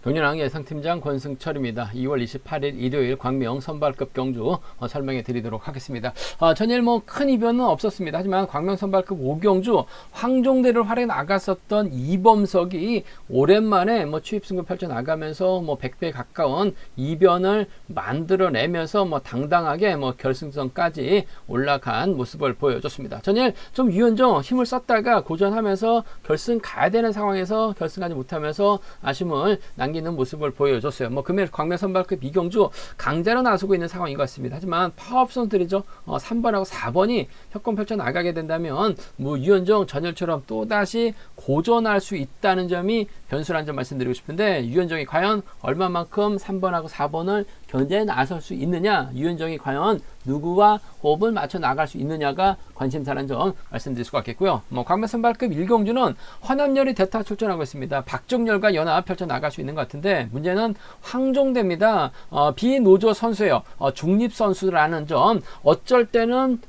경륜왕 예상팀장 권승철입니다. 2월 28일 일요일 광명 선발급 경주 설명해 드리도록 하겠습니다. 전일 큰 이변은 없었습니다. 하지만 광명 선발급 5경주 황종대를 활에 나갔었던 이범석이 오랜만에 추입 승부 펼쳐 나가면서 100배 가까운 이변을 만들어내면서 당당하게 결승선까지 올라간 모습을 보여줬습니다. 전일 좀 유현정 힘을 썼다가 고전하면서 결승 가야 되는 상황에서 결승하지 못하면서 아쉬움을 남기는 모습을 보여줬어요. 금일 광명 선발급 이경주 강자로 나서고 있는 상황인 것 같습니다. 하지만 파업 선수들이죠. 3번하고 4번이 협공 펼쳐 나가게 된다면 유현정 전일처럼 또다시 고전할 수 있다는 점이 변수라는 점 말씀드리고 싶은데, 유현정이 과연 얼마만큼 3번하고 4번을 견제해 나설 수 있느냐, 유현정이 과연 누구와 호흡을 맞춰 나갈 수 있느냐가 관심사라는 점 말씀드릴 수가 있겠고요. 광명 선발급 1경주는 허남열이 대타 출전하고 있습니다. 박정열과 연합 펼쳐 나갈 수 있는 것 같은데, 문제는 황종대입니다. 비노조 선수예요. 중립 선수라는 점, 어쩔 때는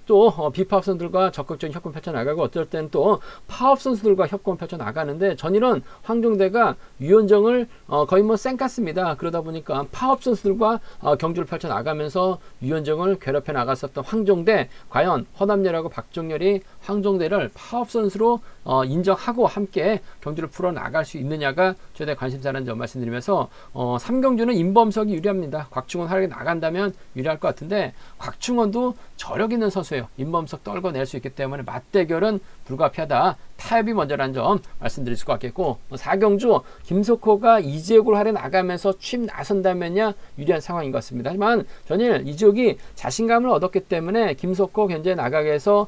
또 비파업 선수들과 적극적인 협공 펼쳐 나가고, 어쩔 때는 또 파업 선수들과 협공 펼쳐 나가는데, 전일은 황종대가 유현정을 거의 쌩깠습니다. 그러다 보니까 파업 선수들과 경주를 펼쳐 나가면서 유현정을 괴롭혀 나갔었던 황종대, 과연 허남열하고 박정열이 황종대를 파업 선수로 인정하고 함께 경주를 풀어 나갈 수 있느냐가 최대 관심사라는 점 말씀드리면서, 3경주는 임범석이 유리합니다. 곽충원 활약이 나간다면 유리할 것 같은데, 곽충원도 저력 있는 선수예요. 임범석 떨궈낼 수 있기 때문에 맞대결은 불가피하다. 타협이 먼저라는 점 말씀드릴 수가 있겠고, 4경주 김석호가 이지옥을 활에 나가면서 취임 나선다면야 유리한 상황인 것 같습니다. 하지만 전일 이지옥이 자신감을 얻었기 때문에 김석호 견제 나가게 해서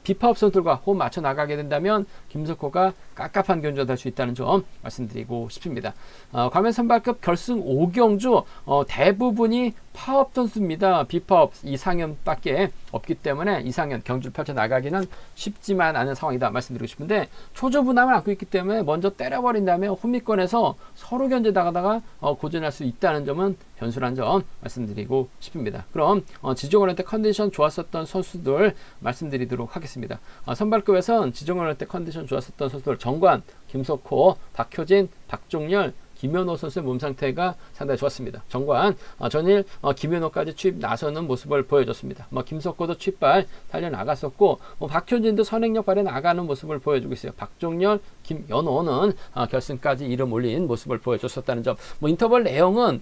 비파업 선수들과 호흡 맞춰 나가게 된다면 김석호가 깝깝한 견주가 될 수 있다는 점 말씀드리고 싶습니다. 광명 선발급 결승 5경주 대부분이 파업 선수입니다. 비파업 이상현밖에 없기 때문에 이상현 경주를 펼쳐 나가기는 쉽지만 않은 상황이다 말씀드리고 싶은데, 초조부담을 안고 있기 때문에 먼저 때려버린 다음에 후미권에서 서로 견제 나가다가 고전할 수 있다는 점은 변수라는 점 말씀드리고 싶습니다. 그럼 지정원할 때 컨디션 좋았었던 선수들 말씀드리도록 하겠습니다. 선발급에선 지정원할 때 컨디션 좋았었던 선수들 정관, 김석호, 박효진, 박종열, 김현호 선수의 몸 상태가 상당히 좋았습니다. 정관 전일 김현호까지 취입 나서는 모습을 보여줬습니다. 김석호도 취입발 달려나갔었고, 박효진도 선행력 발휘 나가는 모습을 보여주고 있어요. 박종열, 김연호는 결승까지 이름 올린 모습을 보여줬었다는 점. 인터벌 내용은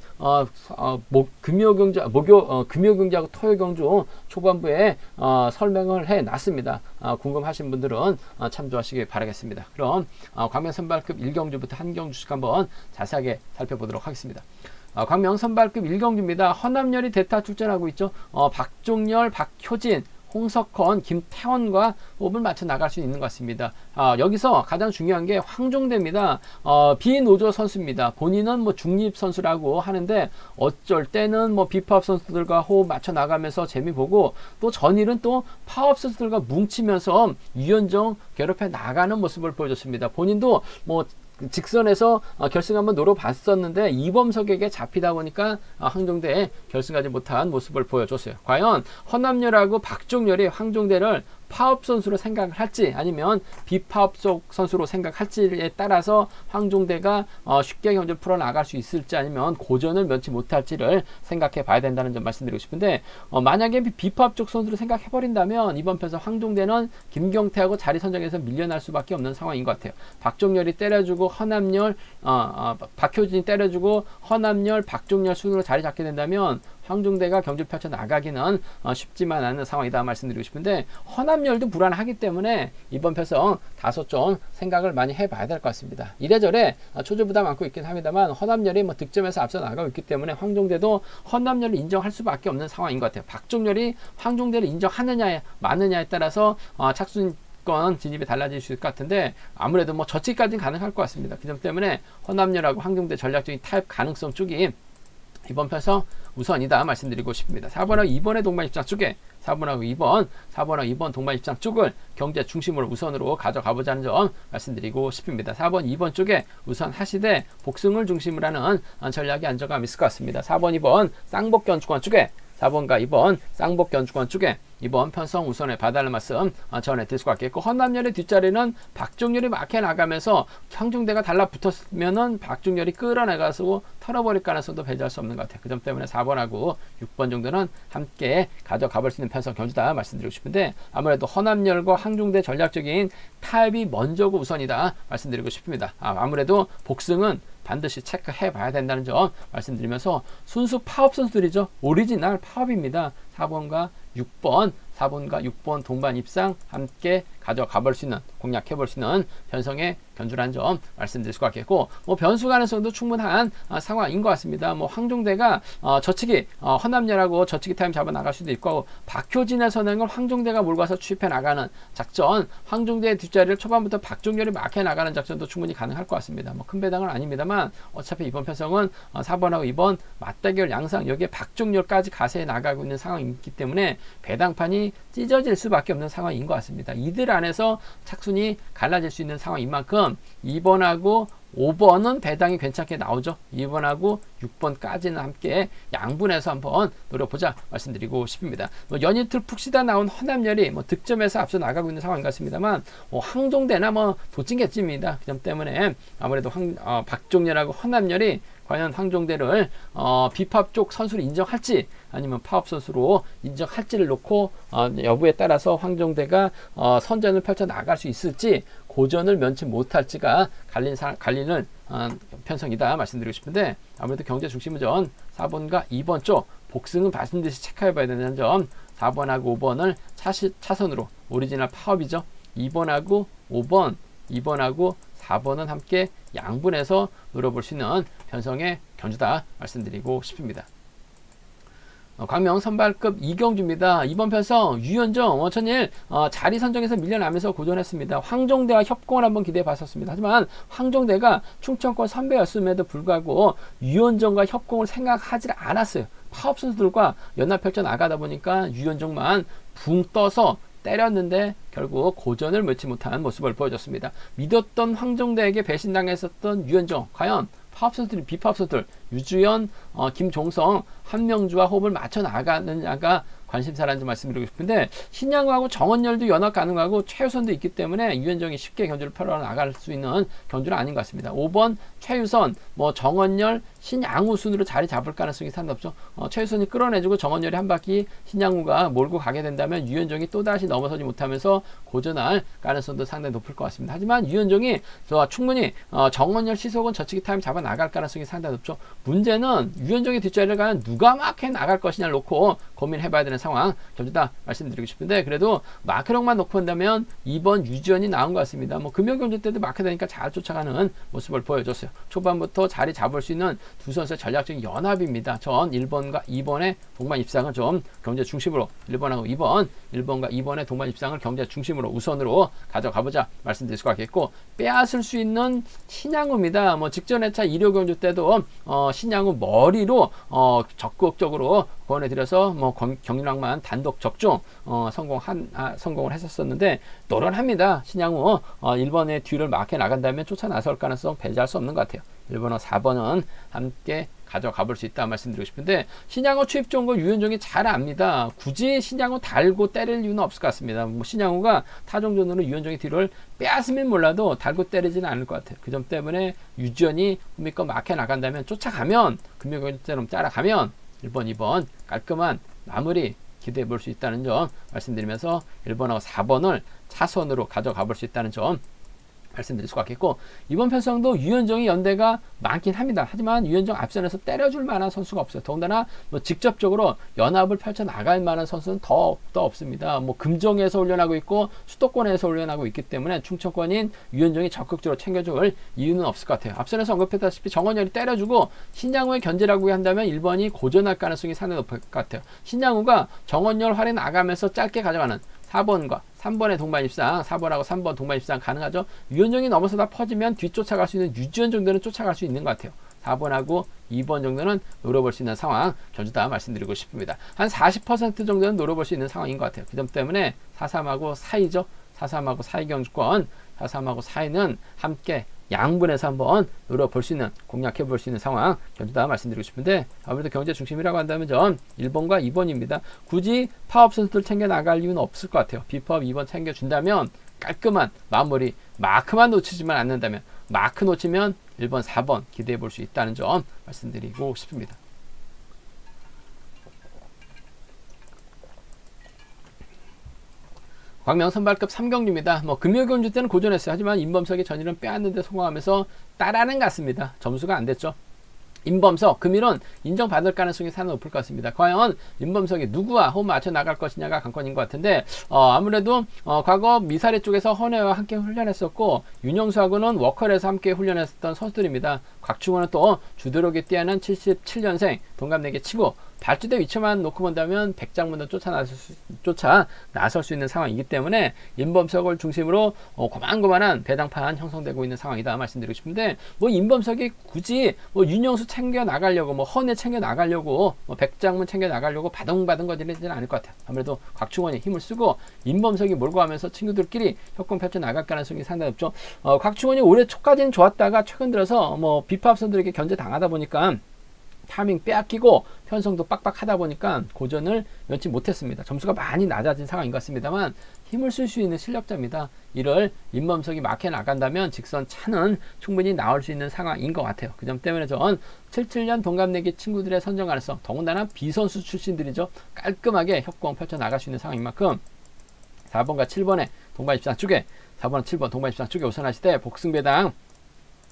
금요경주하고 토요경주 초반부에 설명을 해놨습니다. 궁금하신 분들은 참조하시기 바라겠습니다. 그럼 광명 선발급 1경주부터 한 경주씩 한번 자세하게 살펴보도록 하겠습니다. 광명 선발급 1경주입니다. 허남열이 대타 출전하고 있죠. 박종열, 박효진, 홍석헌, 김태원과 호흡을 맞춰 나갈 수 있는 것 같습니다. 여기서 가장 중요한 게 황종대입니다. 비노조 선수입니다. 본인은 중립 선수라고 하는데, 어쩔 때는 비파업 선수들과 호흡 맞춰 나가면서 재미 보고, 또 전일은 또 파업 선수들과 뭉치면서 유현정 괴롭혀 나가는 모습을 보여줬습니다. 본인도 직선에서 결승 한번 노려봤었는데 이범석에게 잡히다 보니까 황종대에 결승하지 못한 모습을 보여줬어요. 과연 허남열하고 박종열이 황종대를 파업 선수로 생각을 할지, 아니면 비파업 속 선수로 생각할지에 따라서 황종대가 쉽게 경주를 풀어나갈 수 있을지, 아니면 고전을 면치 못할지를 생각해 봐야 된다는 점 말씀드리고 싶은데, 만약에 비파업 쪽 선수로 생각해버린다면 이번 편에서 황종대는 김경태하고 자리 선정에서 밀려날 수밖에 없는 상황인 것 같아요. 박종열이 때려주고 허남열, 박효진이 때려주고 허남열, 박종열 순으로 자리 잡게 된다면 황종대가 경주를 펼쳐 나가기는 쉽지만 않은 상황이다 말씀드리고 싶은데, 허남열도 불안하기 때문에 이번 편성 다소 좀 생각을 많이 해봐야 될 것 같습니다. 이래저래 초조부담 안고 있긴 합니다만, 허남열이 득점에서 앞서 나가고 있기 때문에 황종대도 허남열을 인정할 수밖에 없는 상황인 것 같아요. 박종열이 황종대를 인정하느냐 마느냐에 따라서 착순권 진입이 달라질 수 있을 것 같은데, 아무래도 저치까지는 가능할 것 같습니다. 그 점 때문에 허남열하고 황종대 전략적인 타협 가능성 쪽이 이번 편에서 우선이다 말씀드리고 싶습니다. 4번하고 2번의 동반 입장 쪽에 4번하고 2번 동반 입장 쪽을 경제 중심으로 우선으로 가져가 보자는 점 말씀드리고 싶습니다. 4번, 2번 쪽에 우선 하시되 복승을 중심으로 하는 전략이 안정감 있을 것 같습니다. 4번, 2번 쌍복견 주권 쪽에 4번과 2번 쌍복 견주권 쪽에 이번 편성 우선에 봐달라는 말씀 전해드릴 수가 있겠고, 헌납열의 뒷자리는 박종렬이 막혀 나가면서 황종대가 달라붙었으면은 박종렬이 끌어내가지고 털어버릴 가능성도 배제할 수 없는 것 같아요. 그 점 때문에 4번하고 6번 정도는 함께 가져가 볼 수 있는 편성 견주다 말씀드리고 싶은데, 아무래도 헌납열과 황종대 전략적인 타협이 먼저고 우선이다 말씀드리고 싶습니다. 아무래도 복승은 반드시 체크해 봐야 된다는 점 말씀드리면서, 순수 파업 선수들이죠. 오리지널 파업입니다. 4번과 6번 동반 입상 함께 가져가 볼 수 있는, 공략해 볼 수 있는 편성의 견주라는 점 말씀드릴 수가 있겠고, 변수 가능성도 충분한 상황인 것 같습니다. 황종대가 저치기 헌납열하고 저치기 타임 잡아 나갈 수도 있고, 박효진의 선행을 황종대가 몰고 와서 추입해 나가는 작전, 황종대의 뒷자리를 초반부터 박종렬이 막혀 나가는 작전도 충분히 가능할 것 같습니다. 큰 배당은 아닙니다만 어차피 이번 편성은 4번하고 2번 맞대결 양상, 여기에 박종렬까지 가세해 나가고 있는 상황이기 때문에 배당판이 찢어질 수밖에 없는 상황인 것 같습니다. 이들 안에서 착순이 갈라질 수 있는 상황인 만큼 2번하고 5번은 배당이 괜찮게 나오죠. 2번하고 6번까지는 함께 양분해서 한번 노려보자 말씀드리고 싶습니다. 연이틀 푹 쉬다 나온 헌납열이 득점에서 앞서 나가고 있는 상황인 것 같습니다만, 황종대나 도찐개찜입니다. 그 점 때문에 아무래도 박종렬하고 헌납열이 과연 황종대를 비파업 쪽 선수로 인정할지 아니면 파업 선수로 인정할지를 놓고 여부에 따라서 황종대가 선전을 펼쳐 나갈 수 있을지, 고전을 면치 못할지가 갈리는 편성이다 말씀드리고 싶은데, 아무래도 경제 중심은 전 4번과 2번 쪽 복승은 말씀드리듯이 체크해 봐야 되는 점, 4번하고 5번을 차선으로 오리지널 파업이죠. 2번하고 5번, 2번하고 4번은 함께 양분해서 노려볼 수 있는 편성의 견주다 말씀드리고 싶습니다. 광명 선발급 이경주입니다. 이번 편성 유현정, 원천일 자리 선정에서 밀려나면서 고전했습니다. 황종대와 협공을 한번 기대해 봤었습니다. 하지만 황종대가 충청권 선배였음에도 불구하고 유현정과 협공을 생각하지 않았어요. 파업 선수들과 연합 펼쳐 나가다 보니까 유현정만 붕 떠서 때렸는데 결국 고전을 맺지 못한 모습을 보여줬습니다. 믿었던 황종대에게 배신당했었던 유현정, 과연 파업 선수들이 비파업 선수들 유주연, 김종성, 한명주와 호흡을 맞춰 나가느냐가 관심사라는 점 말씀드리고 싶은데, 신양호하고 정원열도 연합 가능하고 최유선도 있기 때문에 유현정이 쉽게 견주를 펴러 나갈 수 있는 견주는 아닌 것 같습니다. 5번 최유선, 정원열, 신양호 순으로 자리 잡을 가능성이 상당히 높죠. 최유선이 끌어내주고 정원열이 한 바퀴 신양호가 몰고 가게 된다면 유현정이 또다시 넘어서지 못하면서 고전할 가능성도 상당히 높을 것 같습니다. 하지만 유현정이 충분히 정원열 시속은 저치기 타임 잡아 나갈 가능성이 상당히 높죠. 문제는 유현정의 뒷자리를 가면 누가 막혀 나갈 것이냐를 놓고 고민해 봐야 되는 상황 견주다 말씀드리고 싶은데, 그래도 마크력만 놓고 본다면 2번 유지연이 나온 것 같습니다. 금요 경주 때도 마크되니까 잘 쫓아가는 모습을 보여줬어요. 초반부터 자리 잡을 수 있는 두 선수의 전략적인 연합입니다. 전 1번과 2번의 동반 입상을 좀 경제 중심으로, 1번하고 2번, 1번과 2번의 동반 입상을 경제 중심으로 우선으로 가져가보자 말씀드릴 수가 있겠고, 빼앗을 수 있는 신양호입니다. 직전 회차 1호 경주 때도 신양호 머리로 적극적으로 권해드려서 경락만 단독 적중 성공을 했었었는데, 노련합니다. 신양호 1번의 뒤를 막혀 나간다면 쫓아 나설 가능성 배제할 수 없는 것 같아요. 1번과 4번은 함께 가져가 볼 수 있다 말씀드리고 싶은데, 신양호 추입 좋은 거 유현정이 잘 압니다. 굳이 신양호 달고 때릴 이유는 없을 것 같습니다. 신양호가 타종전으로 유현정의 뒤를 빼앗으면 몰라도 달고 때리지는 않을 것 같아요. 그 점 때문에 유지연이 후미껏 막혀 나간다면, 쫓아가면 금요일처럼 따라가면 1번, 2번 깔끔한 마무리 기대해 볼 수 있다는 점 말씀드리면서, 1번하고 4번을 차선으로 가져가 볼 수 있다는 점 말씀드릴 수가 있겠고, 이번 편성도 유현정이 연대가 많긴 합니다. 하지만 유현정 앞선에서 때려줄 만한 선수가 없어요. 더군다나 직접적으로 연합을 펼쳐 나갈 만한 선수는 더욱더 없습니다. 금정에서 훈련하고 있고 수도권에서 훈련하고 있기 때문에 충청권인 유현정이 적극적으로 챙겨줄 이유는 없을 것 같아요. 앞선에서 언급했다시피 정원열이 때려주고 신양호의 견제라고 한다면 1번이 고전할 가능성이 상당히 높을 것 같아요. 신양호가 정원열 활에 나가면서 짧게 가져가는 4번과 3번의 동반 입상, 4번하고 3번 동반 입상 가능하죠. 유현정이 넘어서다 퍼지면 뒤쫓아갈 수 있는 유지연 정도는 쫓아갈 수 있는 것 같아요. 4번하고 2번 정도는 노려볼 수 있는 상황 견주다 말씀드리고 싶습니다. 한 40% 정도는 노려볼 수 있는 상황인 것 같아요. 그 점 때문에 4.3하고 4.2죠. 4.3하고 4.2 경주권, 4.3하고 4.2는 함께 양분해서 한번 노려볼 수 있는, 공략해 볼 수 있는 상황 견주다 말씀드리고 싶은데, 아무래도 경제 중심이라고 한다면 전 1번과 2번입니다. 굳이 파업 선수들 챙겨 나갈 이유는 없을 것 같아요. 비파업 2번 챙겨준다면 깔끔한 마무리, 마크만 놓치지만 않는다면, 마크 놓치면 1번, 4번 기대해 볼 수 있다는 점 말씀드리고 싶습니다. 광명 선발급 3경주입니다. 금요경주 때는 고전했어요. 하지만 임범석이 전일은 빼앗는데 성공하면서 따라는 같습니다. 점수가 안 됐죠. 임범석, 금일은 인정받을 가능성이 상당히 높을 것 같습니다. 과연 임범석이 누구와 호흡 맞춰 나갈 것이냐가 관건인 것 같은데, 아무래도 과거 미사리 쪽에서 헌혜와 함께 훈련했었고, 윤영수하고는 워컬에서 함께 훈련했었던 선수들입니다. 곽충원은 또 주도력이 뛰어난 77년생 동갑내기 치고, 발주대 위치만 놓고 본다면 백장문도 쫓아 나설 수 있는 상황이기 때문에 임범석을 중심으로 고만고만한 배당판 형성되고 있는 상황이다 말씀드리고 싶은데, 임범석이 굳이 윤영수 챙겨 나가려고, 헌혜 챙겨 나가려고, 백장문 챙겨 나가려고 바둥바둥 거리지는 않을 것 같아요. 아무래도 곽충원이 힘을 쓰고 임범석이 몰고 가면서 친구들끼리 협공 펼쳐 나갈 가능성이 상당히 높죠. 곽충원이 올해 초까지는 좋았다가 최근 들어서 비파업 선들에게 견제 당하다 보니까 타이밍 빼앗기고 편성도 빡빡하다 보니까 고전을 면치 못했습니다. 점수가 많이 낮아진 상황인 것 같습니다만 힘을 쓸 수 있는 실력자입니다. 이를 임범석이 막혀 나간다면 직선 차는 충분히 나올 수 있는 상황인 것 같아요. 그 점 때문에 전 77년 동갑내기 친구들의 선정 가능성, 더군다나 비선수 출신들이죠. 깔끔하게 협공 펼쳐 나갈 수 있는 상황인 만큼 4번과 7번에 동반 입상 쪽에, 4번, 7번 동반 입상 쪽에 우선하실 때 복승배당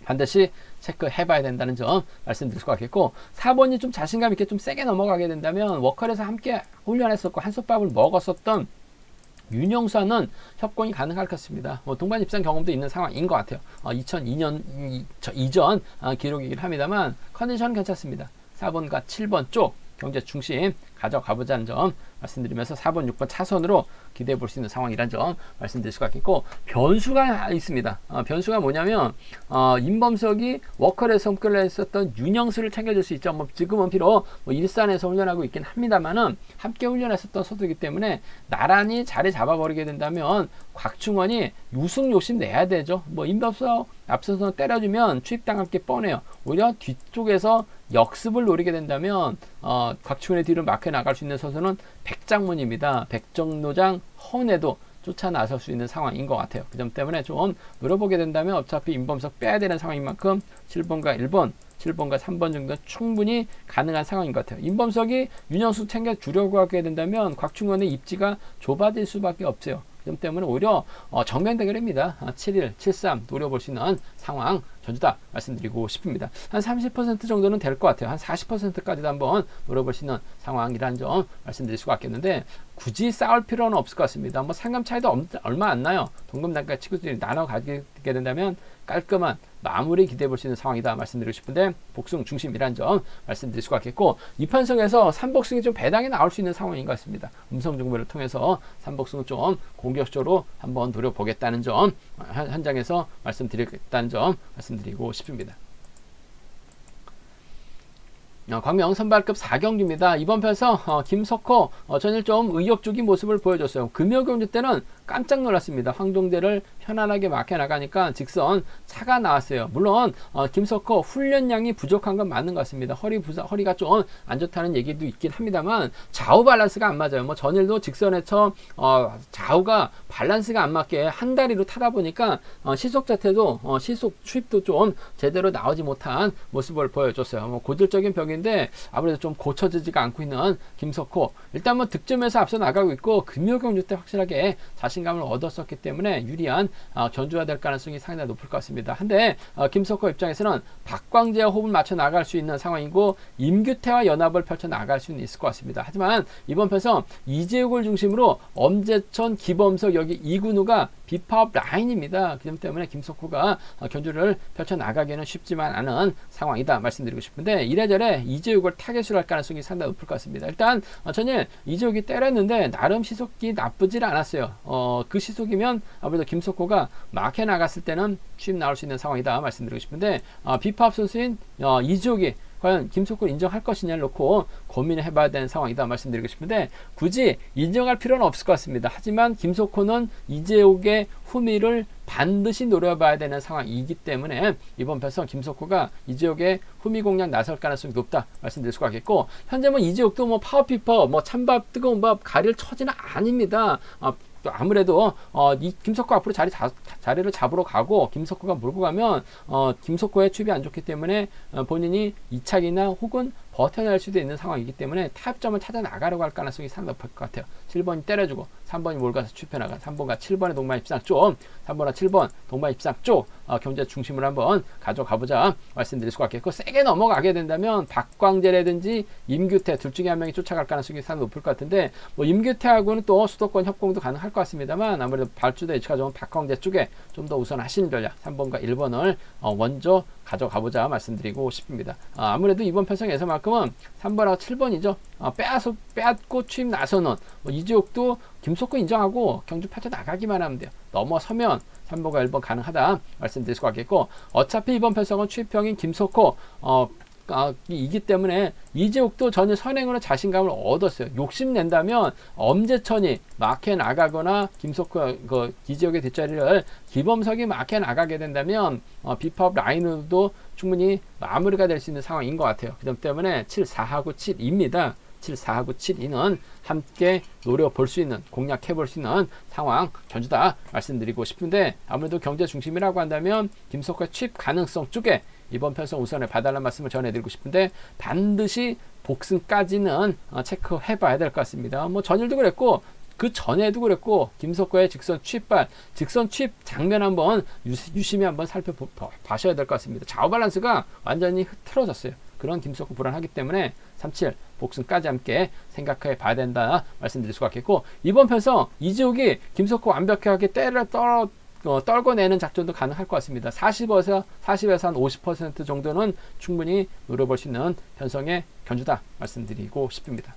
반드시 체크해봐야 된다는 점 말씀드릴 것 같겠고, 4번이 좀 자신감 있게 좀 세게 넘어가게 된다면 워컬에서 함께 훈련했었고 한솥밥을 먹었었던 윤영수와는 협공이 가능할 것 같습니다. 동반 입상 경험도 있는 상황인 것 같아요. 2002년 이전 기록이긴 합니다만 컨디션은 괜찮습니다. 4번과 7번 쪽 경제 중심 가져가보자는 점 말씀드리면서 4번, 6번 차선으로 기대해 볼 수 있는 상황이란 점 말씀드릴 수 같겠고, 변수가 있습니다. 변수가 뭐냐면 임범석이 워컬에서 홈클레했었던 윤영수를 챙겨줄 수 있죠. 지금은 비록 일산에서 훈련하고 있긴 합니다만은 함께 훈련했었던 선수이기 때문에 나란히 자리 잡아버리게 된다면 곽충원이 우승 욕심 내야 되죠. 임범석 앞서서 때려주면 추입당할 게 뻔해요. 오히려 뒤쪽에서 역습을 노리게 된다면 곽충원의 뒤를 막혀 나갈 수 있는 선수는 백장문입니다. 백정노장 헌혜도 쫓아 나설 수 있는 상황인 것 같아요. 그 점 때문에 좀 노려보게 된다면 어차피 임범석 빼야 되는 상황인 만큼 7번과 1번, 7번과 3번 정도는 충분히 가능한 상황인 것 같아요. 임범석이 윤영수 챙겨주려고 하게 된다면 곽충원의 입지가 좁아질 수밖에 없어요. 그 점 때문에 오히려 정면 대결입니다. 7일, 7-3 노려볼 수 있는 상황 전주다 말씀드리고 싶습니다. 한 30% 정도는 될 것 같아요. 한 40%까지도 한번 노려볼 수 있는 상황이라는 점 말씀드릴 수가 있겠는데, 굳이 싸울 필요는 없을 것 같습니다. 상금 차이도 얼마 안 나요. 동급 단가 친구들이 나눠 가지게 된다면 깔끔한 마무리 기대해 볼 수 있는 상황이다 말씀드리고 싶은데, 복승 중심이라는 점 말씀드릴 수가 있겠고, 이 편성에서 3복승이 좀 배당이 나올 수 있는 상황인 것 같습니다. 음성 정보를 통해서 3복승을 좀 공격적으로 한번 노려보겠다는 점, 현장에서 말씀드리겠다는 점 말씀드리고 싶습니다. 광명 선발급 4경주입니다. 이번 편에서 김석호 전일 좀 의욕적인 모습을 보여줬어요. 금요경주 때는 깜짝 놀랐습니다. 황종대를 편안하게 막혀 나가니까 직선 차가 나왔어요. 물론 김석호 훈련량이 부족한 건 맞는 것 같습니다. 허리가 좀 안 좋다는 얘기도 있긴 합니다만 좌우 밸런스가 안 맞아요. 전일도 직선에서 좌우가 밸런스가 안 맞게 한 다리로 타다 보니까 시속 자체도 시속 추입도 좀 제대로 나오지 못한 모습을 보여줬어요. 고질적인 벽인데 아무래도 좀 고쳐지지가 않고 있는 김석호, 일단 득점에서 앞서 나가고 있고 금요경주 때 확실하게 자신감을 얻었었기 때문에 유리한 견주가 될 가능성이 상당히 높을 것 같습니다. 한데 김석호 입장에서는 박광재와 호흡을 맞춰 나갈 수 있는 상황이고 임규태와 연합을 펼쳐 나갈 수는 있을 것 같습니다. 하지만 이번 편에서 이재욱을 중심으로 엄재천, 기범석, 여기 이근우가 비파업 라인입니다. 그 점 때문에 김석호가 견주를 펼쳐 나가기는 쉽지만 않은 상황이다 말씀드리고 싶은데, 이래저래 이재욱을 타겟으로 할 가능성이 상당히 높을 것 같습니다. 일단 전일 이재욱이 때렸는데 나름 시속이 나쁘질 않았어요. 그 시속이면 아무래도 김석호가 막혀 나갔을 때는 취임 나올 수 있는 상황이다 말씀드리고 싶은데, 비파업 선수인 이재욱이 과연 김석호를 인정할 것이냐를 놓고 고민을 해봐야 되는 상황이다 말씀드리고 싶은데, 굳이 인정할 필요는 없을 것 같습니다. 하지만 김석호는 이재욱의 후미를 반드시 노려봐야 되는 상황이기 때문에 이번 편성 김석호가 이재욱의 후미 공략 나설 가능성이 높다 말씀드릴 수가 있겠고, 현재 뭐 이재욱도 뭐 파워피퍼 뭐 찬밥 뜨거운 밥 가릴 처지는 아닙니다. 아무래도 이 김석호 앞으로 자리를 잡으러 가고 김석호가 몰고 가면 김석호의 칩이 안 좋기 때문에 본인이 이착이나 혹은 버텨낼 수도 있는 상황이기 때문에 타협점을 찾아 나가려고 할 가능성이 상당히 높을 것 같아요. 7번이 때려주고 3번이 몰가서 춥혀나가 3번과 7번의 동반 입상 쪽, 3번과 7번 동반 입상 쪽 경제 중심으로 한번 가져가보자 말씀드릴 수가 있겠고, 세게 넘어가게 된다면 박광재라든지 임규태 둘 중에 한 명이 쫓아갈 가능성이 상당히 높을 것 같은데, 뭐 임규태하고는 또 수도권 협공도 가능할 것 같습니다만 아무래도 발주대 예측가 좋은 박광재 쪽에 좀 더 우선하시는 전략 3번과 1번을 먼저 가져가보자 말씀드리고 싶습니다. 아무래도 이번 편성에서만큼은 3번하고 7번이죠. 빼앗고 취임 나서는 이재욱도 김석호 인정하고 경주 펼쳐 나가기만 하면 돼요. 넘어서면 3번과 1번 가능하다 말씀드릴 수가 있겠고, 어차피 이번 편성은 취입형인 김석호 이기 때문에 이재욱도 전혀 선행으로 자신감을 얻었어요. 욕심낸다면 엄재천이 막해 나가거나 김석호 이재욱의 뒷자리를 기범석이 막해 나가게 된다면 비파업 라인으로도 충분히 마무리가 될 수 있는 상황인 것 같아요. 그 점 때문에 7, 4하고 7입니다. 7, 4하고 7이는 함께 노려볼 수 있는, 공략해볼 수 있는 상황 전주다 말씀드리고 싶은데, 아무래도 경제 중심이라고 한다면 김석호의 취입 가능성 쪽에 이번 편성 우선을 봐달라는 말씀을 전해드리고 싶은데, 반드시 복승까지는 체크해봐야 될 것 같습니다. 뭐 전일도 그랬고 그 전에도 그랬고, 김석호의 직선 취입 장면 한번 유심히 한번 살펴보셔야 될 것 같습니다. 좌우 밸런스가 완전히 흐트러졌어요. 그런 김석호 불안하기 때문에 37 복승까지 함께 생각해 봐야 된다 말씀드릴 수가 있겠고, 이번 편성 이재욱이 김석호 완벽하게 떨궈내는 작전도 가능할 것 같습니다. 40에서 한 50% 정도는 충분히 노려볼 수 있는 편성의 견주다 말씀드리고 싶습니다.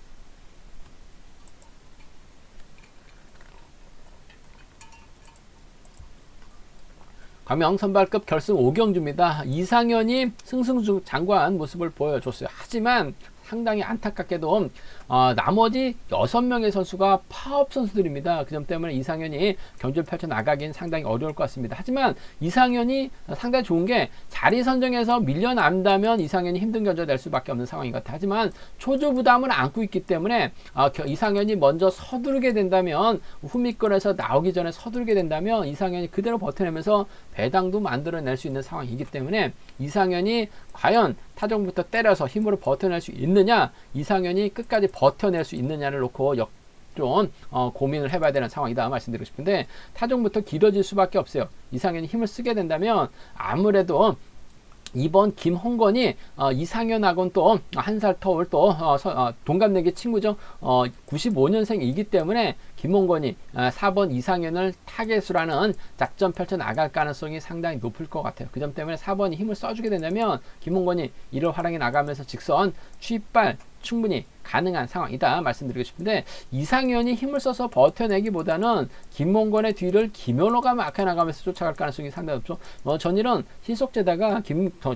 광명 선발급 결승 5경주입니다. 이상현이 승승장구한 모습을 보여줬어요. 하지만 상당히 안타깝게도 나머지 6명의 선수가 파업 선수들입니다. 그 점 때문에 이상현이 경주를 펼쳐나가기는 상당히 어려울 것 같습니다. 하지만 이상현이 상당히 좋은 게, 자리 선정에서 밀려난다면 이상현이 힘든 견주가 될 수밖에 없는 상황인 것 같아요. 하지만 초조 부담을 안고 있기 때문에 이상현이 먼저 서두르게 된다면, 후미권에서 나오기 전에 서두르게 된다면 이상현이 그대로 버텨내면서 배당도 만들어낼 수 있는 상황이기 때문에, 이상현이 과연 타종부터 때려서 힘으로 버텨낼 수 있느냐, 이상현이 끝까지 버텨낼 수 있느냐를 놓고 좀 고민을 해봐야 되는 상황이다 말씀드리고 싶은데, 타종부터 길어질 수밖에 없어요. 이상현이 힘을 쓰게 된다면 아무래도 이번 김홍건이 이상현하고는 또 한 살 터울 또 동갑내기 친구죠. 95년생이기 때문에 김홍건이 4번 이상현을 타겟으로 하는 작전 펼쳐 나갈 가능성이 상당히 높을 것 같아요. 그 점 때문에 4번이 힘을 써주게 된다면 김홍건이 1월 활약에 나가면서 직선 취입발 충분히 가능한 상황이다 말씀드리고 싶은데, 이상현이 힘을 써서 버텨내기보다는 김홍건의 뒤를 김현호가 막혀 나가면서 쫓아갈 가능성이 상당히 높죠. 전일은 희속제다가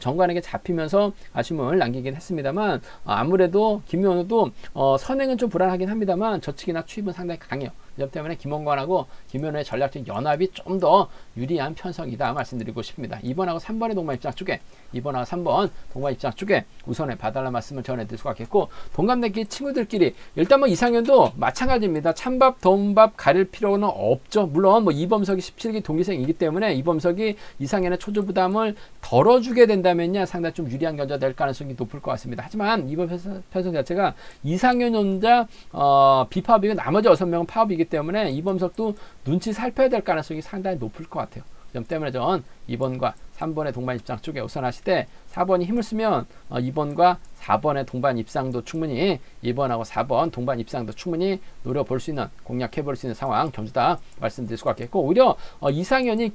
정관에게 잡히면서 아쉬움을 남기긴 했습니다만, 아무래도 김현호도 선행은 좀 불안하긴 합니다만 저측이나 취입은 상당히 강해요. 이 점 때문에 김홍건하고 김현호의 전략적 연합이 좀 더 유리한 편성이다 말씀드리고 싶습니다. 2번하고 3번의 동반 입장 쪽에, 2번하고 3번 동반 입장 쪽에 우선에 봐달라 말씀을 전해드릴 수가 있겠고, 동갑내기 친구들끼리 일단 뭐 이상현도 마찬가지입니다. 찬밥 돈밥 가릴 필요는 없죠. 물론 뭐 이범석이 17기 동기생이기 때문에 이범석이 이상현의 초조 부담을 덜어주게 된다면야 상당히 좀 유리한 견제가 될 가능성이 높을 것 같습니다. 하지만 이번 편성 자체가 이상현 혼자 비파업이고 나머지 6명은 파업이기 때문에 이범석도 눈치 살펴야 될 가능성이 상당히 높을 것 같아요. 그 점 때문에 전 2번과 3번의 동반 입장 쪽에 우선하시되, 4번이 힘을 쓰면 2번과 4번의 동반 입상도 충분히, 2번하고 4번 동반 입상도 충분히 노려볼 수 있는, 공략해볼 수 있는 상황 견주다 말씀드릴 수가 있겠고, 오히려 이상현이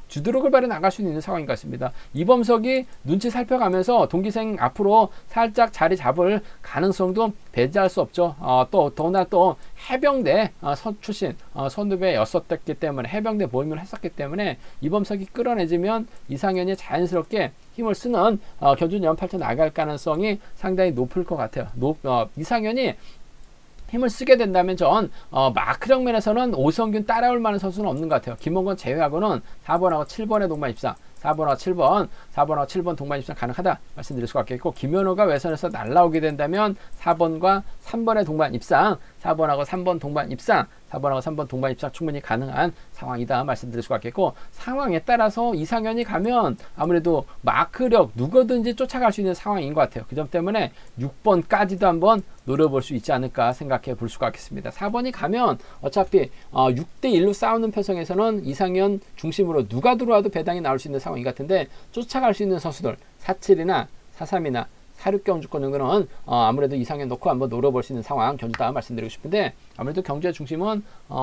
주드록을 발휘 나갈 수 있는 상황인 것 같습니다. 이범석이 눈치 살펴가면서 동기생 앞으로 살짝 자리 잡을 가능성도 배제할 수 없죠. 더구나 또 해병대 출신 선후배였었기 때문에, 해병대 모임을 했었기 때문에 이범석이 끌어내지면 이상현이 자연스럽게 힘을 쓰는 견주는 연팔자 나갈 가능성이 상당히 높을 것 같아요. 이상현이 힘을 쓰게 된다면 전 마크력 면에서는 오성균 따라올 만한 선수는 없는 것 같아요. 김원건 제외하고는 4번하고 7번의 동반 입상, 4번하고 7번 동반 입상 가능하다 말씀드릴 수가 있겠고, 김현호가 외선에서 날라오게 된다면 4번과 3번의 동반 입상, 4번하고 3번 동반 입상, 4번하고 3번 동반 입상 충분히 가능한 상황이다 말씀드릴 수가 있겠고, 상황에 따라서 이상현이 가면 아무래도 마크력 누구든지 쫓아갈 수 있는 상황인 것 같아요. 그 점 때문에 6번까지도 한번 노려볼 수 있지 않을까 생각해 볼 수가 있겠습니다. 4번이 가면 어차피 6대1로 싸우는 편성에서는 이상현 중심으로 누가 들어와도 배당이 나올 수 있는 상황인 것 같은데, 쫓아갈 수 있는 선수들 4.7이나 4.3이나 4.6 경주권 정도는 아무래도 이상현 놓고 한번 노려볼 수 있는 상황 견주다 말씀드리고 싶은데, 아무래도 경주의 중심은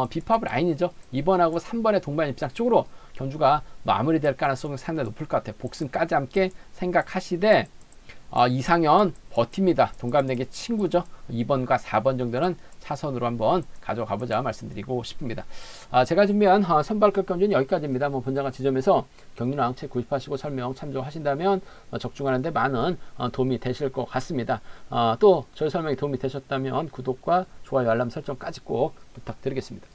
비팝 라인이죠. 2번하고 3번의 동반 입장 쪽으로 경주가 마무리될 가능성이 상당히 높을 것 같아요. 복승까지 함께 생각하시되 이상현 버팁니다. 동갑내기 친구죠. 2번과 4번 정도는 차선으로 한번 가져가 보자 말씀드리고 싶습니다. 제가 준비한 선발급 경주는 여기까지입니다. 본장과 지점에서 경륜왕 책 구입하시고 설명 참조하신다면 적중하는데 많은 도움이 되실 것 같습니다. 또 저희 설명이 도움이 되셨다면 구독과 좋아요, 알람 설정까지 꼭 부탁드리겠습니다.